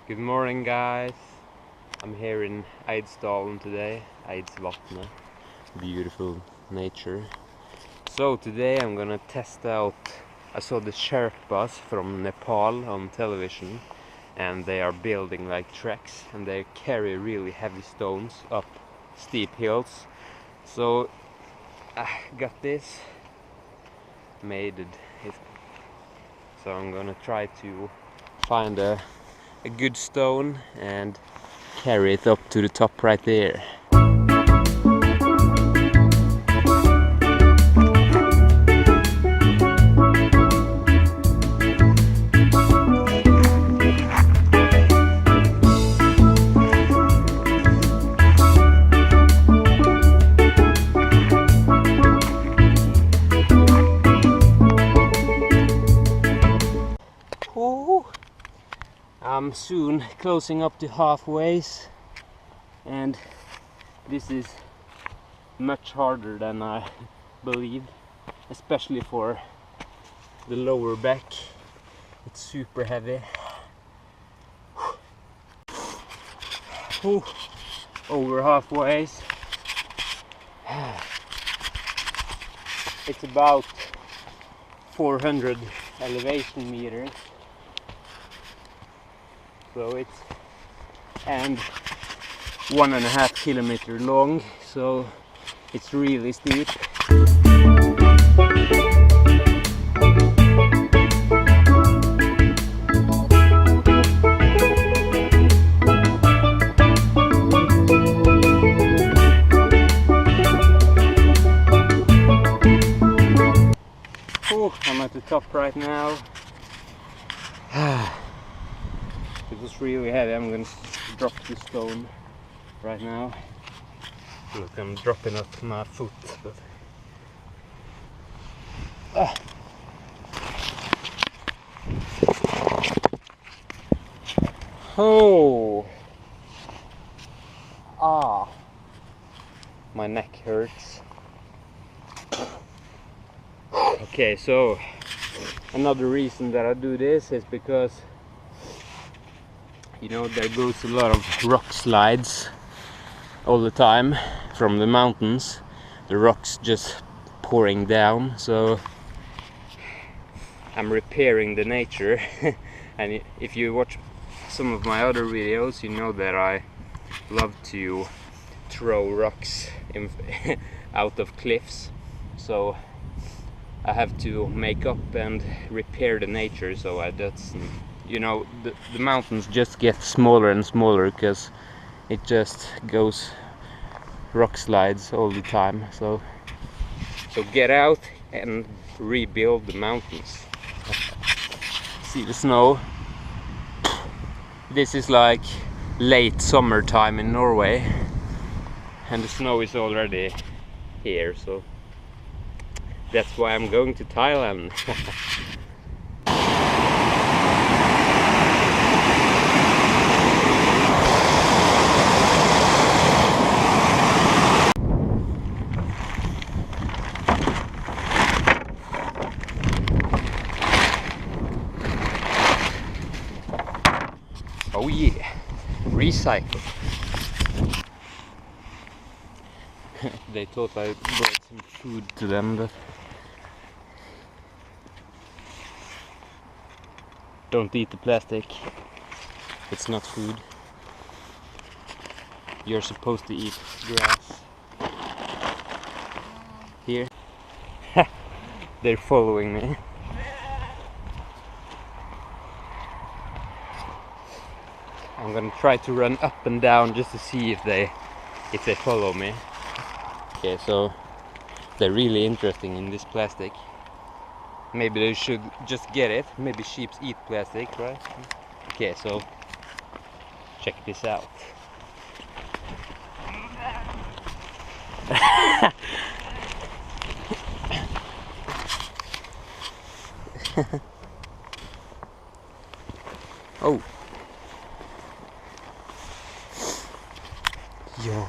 Good morning, guys. I'm here in Eidsdalen today, Eidsvatnet, beautiful nature. So today I'm gonna test out, I saw the Sherpas from Nepal on television, and they are building like treks and they carry really heavy stones up steep hills. So I got this, made it. So I'm gonna try to find a good stone and carry it up to the top right there. I'm soon closing up to halfway, and this is much harder than I believed, especially for the lower back. It's super heavy. Over halfway. It's about 400 elevation meters. So it's and 1.5 kilometers long, so it's really steep. I'm at the top right now. It was really heavy. I'm going to drop the stone right now. Look, I'm dropping up my foot. Oh! Ah! My neck hurts. Okay, so another reason that I do this is because, you know, there goes a lot of rock slides all the time from the mountains. The rocks just pouring down, so I'm repairing the nature. And if you watch some of my other videos, you know that I love to throw rocks out of cliffs. So I have to make up and repair the nature, so that's, you know, the mountains just get smaller and smaller because it just goes rock slides all the time. So get out and rebuild the mountains. See the snow? This is like late summertime in Norway, and the snow is already here, so that's why I'm going to Thailand. Oh yeah, recycle. They thought I brought some food to them, but don't eat the plastic. It's not food. You're supposed to eat grass. Here. They're following me. I'm gonna try to run up and down just to see if they follow me. Okay, so they're really interesting in this plastic. Maybe they should just get it. Maybe sheep eat plastic, right? Okay, so check this out. Oh. Yo.